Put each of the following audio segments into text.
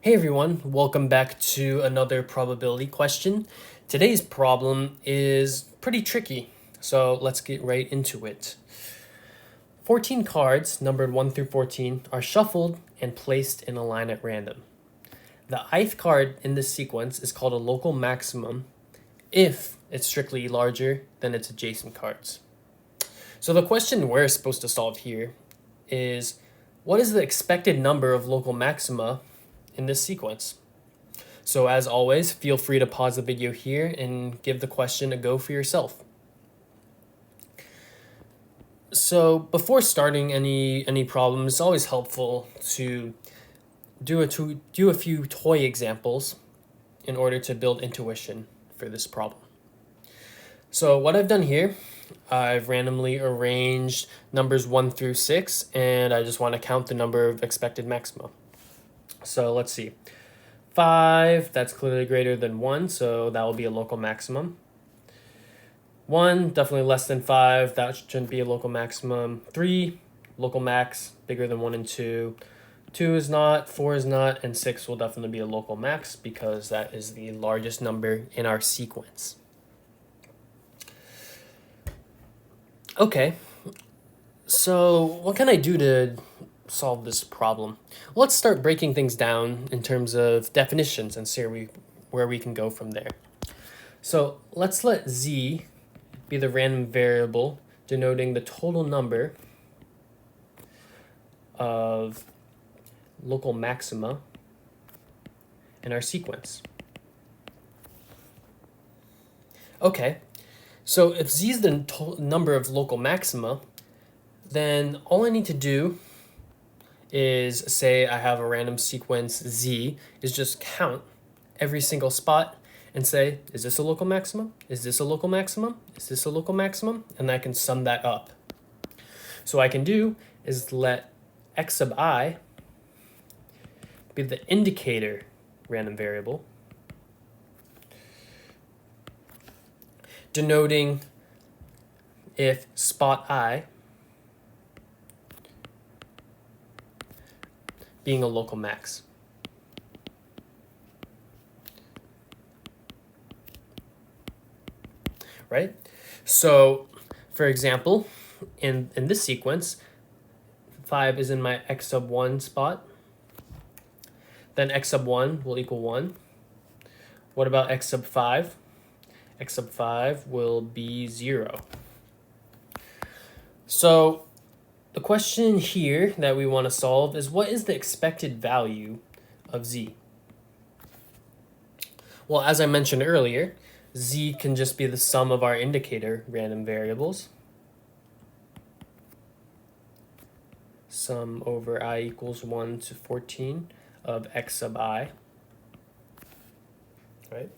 Hey everyone, welcome back to another probability question. Today's problem is pretty tricky, so let's get right into it. 14 cards, numbered 1 through 14, are shuffled and placed in a line at random. The ith card in this sequence is called a local maximum if it's strictly larger than its adjacent cards. So the question we're supposed to solve here is, what is the expected number of local maxima in this sequence? So as always, feel free to pause the video here and give the question a go for yourself. So before starting any problem, it's always helpful to do a few toy examples in order to build intuition for this problem. So what I've done here, I've randomly arranged numbers 1 through 6, and I just want to count the number of expected maxima. So let's see. 5, that's clearly greater than 1, so that will be a local maximum. 1, definitely less than 5, that shouldn't be a local maximum. 3, local max, bigger than 1 and 2. 2 is not, 4 is not, and 6 will definitely be a local max because that is the largest number in our sequence. Okay, so what can I do to solve this problem? Well, let's start breaking things down in terms of definitions and see where we can go from there. So let's let z be the random variable denoting the total number of local maxima in our sequence. Okay, so if z is the number of local maxima, then all I need to do is say I have a random sequence z, is just count every single spot and say, is this a local maximum? Is this a local maximum? Is this a local maximum? And I can sum that up. So what I can do is let x sub I be the indicator random variable, denoting if spot I being a local max. Right? So, for example, in this sequence, 5 is in my x sub 1 spot. Then x sub 1 will equal 1. What about x sub 5? X sub 5 will be 0. So, the question here that we want to solve is, what is the expected value of z? Well, as I mentioned earlier, z can just be the sum of our indicator random variables. Sum over I equals 1 to 14 of x sub I. Right?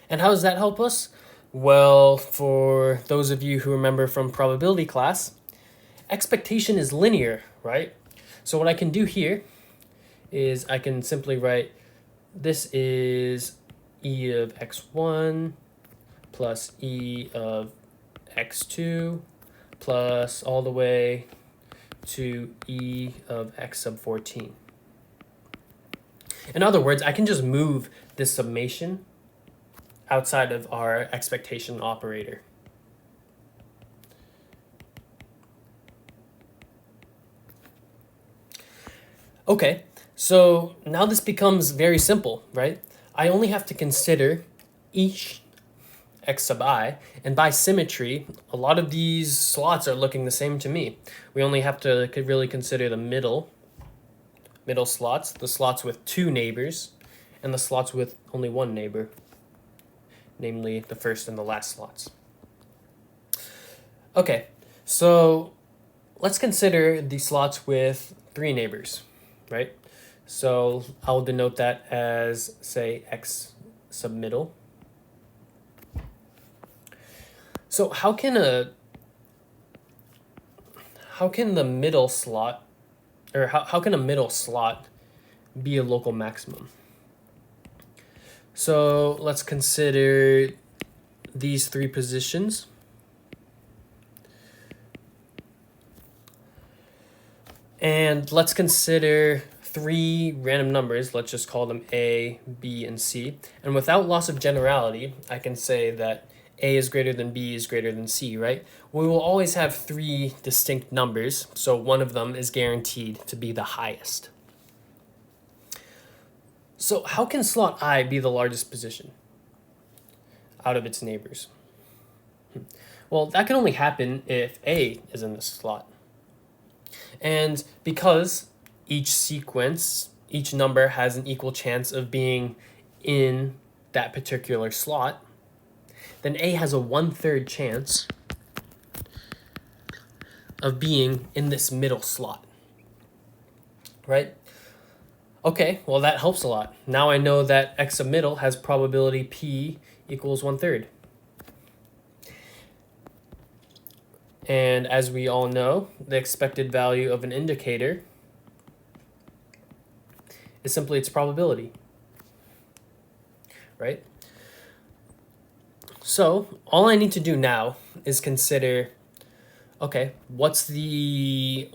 And how does that help us? Well, for those of you who remember from probability class, expectation is linear, right? So what I can do here is I can simply write, this is e of x1 plus e of x2 plus all the way to e of x sub 14. In other words, I can just move this summation outside of our expectation operator. Okay, so now this becomes very simple, right? I only have to consider each x sub I, and by symmetry, a lot of these slots are looking the same to me. We only have to really consider the middle slots, the slots with 2 neighbors, and the slots with only 1 neighbor, namely the first and the last slots. Okay, so let's consider the slots with 3 neighbors, right? So I'll denote that as, say, x sub middle. So how can the middle slot, or how can a middle slot be a local maximum? So let's consider these 3 positions. And let's consider three random numbers, let's just call them A, B, and C. And without loss of generality, I can say that A is greater than B is greater than C, right? We will always have three distinct numbers, so one of them is guaranteed to be the highest. So how can slot I be the largest position out of its neighbors? Well, that can only happen if A is in this slot. And because each number has an equal chance of being in that particular slot, then A has a 1/3 chance of being in this middle slot, right? Okay, well that helps a lot. Now I know that x sub middle has probability P equals 1/3. And as we all know, the expected value of an indicator is simply its probability, right? So all I need to do now is consider, okay, what's the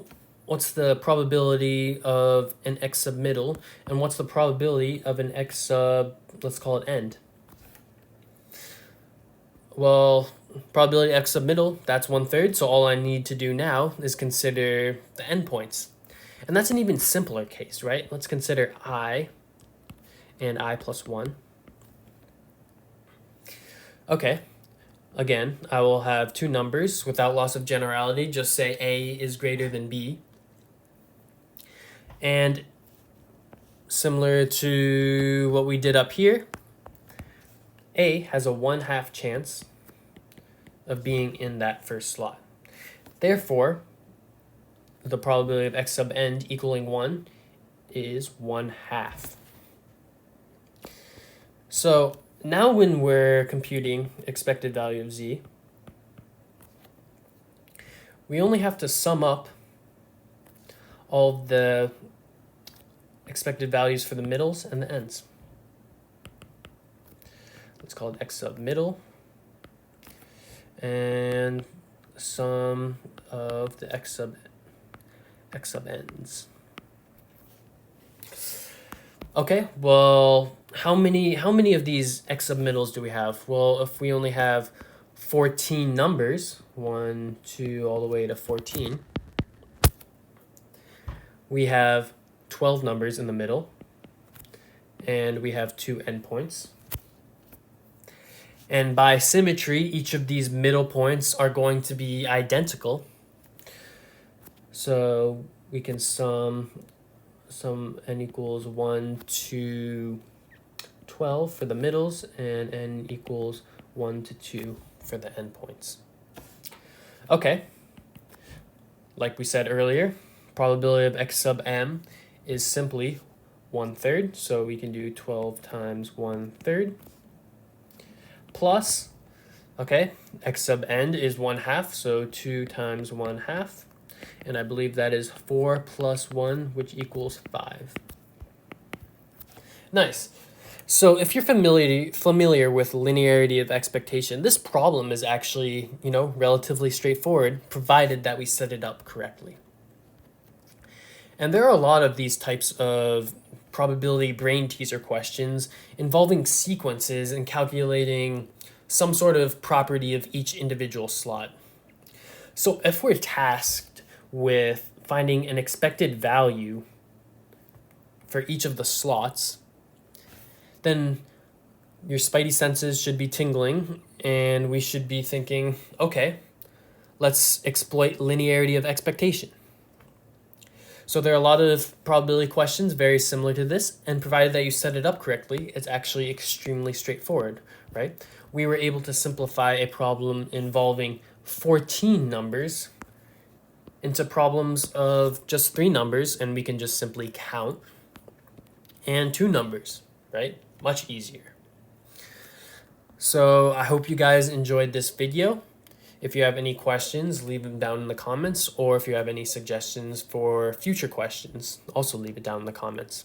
probability of an x sub middle, and what's the probability of an x sub, let's call it end? Well, probability x sub middle, that's 1/3, so all I need to do now is consider the endpoints. And that's an even simpler case, right? Let's consider I and I plus 1. Okay, again, I will have two numbers without loss of generality. Just say A is greater than B. And similar to what we did up here, A has a 1/2 chance of being in that first slot. Therefore, the probability of x sub end equaling 1 is 1/2. So now when we're computing expected value of z, we only have to sum up all of the expected values for the middles and the ends. Let's call it x sub middle, and sum of the x sub ends. Okay, well, how many of these x sub middles do we have? Well, if we only have 14 numbers, 1, 2, all the way to 14, we have 12 numbers in the middle, and we have 2 endpoints. And by symmetry, each of these middle points are going to be identical. So we can sum n equals 1 to 12 for the middles, and n equals 1 to 2 for the endpoints. Okay, like we said earlier, probability of x sub m is simply 1/3, so we can do 12 times 1/3 plus, okay, x sub end is 1/2, so 2 times 1/2, and I believe that is 4 plus 1, which equals 5. Nice. So if you're familiar with linearity of expectation, this problem is actually, relatively straightforward, provided that we set it up correctly. And there are a lot of these types of probability brain teaser questions involving sequences and calculating some sort of property of each individual slot. So if we're tasked with finding an expected value for each of the slots, then your spidey senses should be tingling, and we should be thinking, okay, let's exploit linearity of expectation. So there are a lot of probability questions very similar to this, and provided that you set it up correctly, it's actually extremely straightforward, right? We were able to simplify a problem involving 14 numbers into problems of just 3 numbers, and we can just simply count, and 2 numbers, right? Much easier. So I hope you guys enjoyed this video. If you have any questions, leave them down in the comments, or if you have any suggestions for future questions, also leave it down in the comments.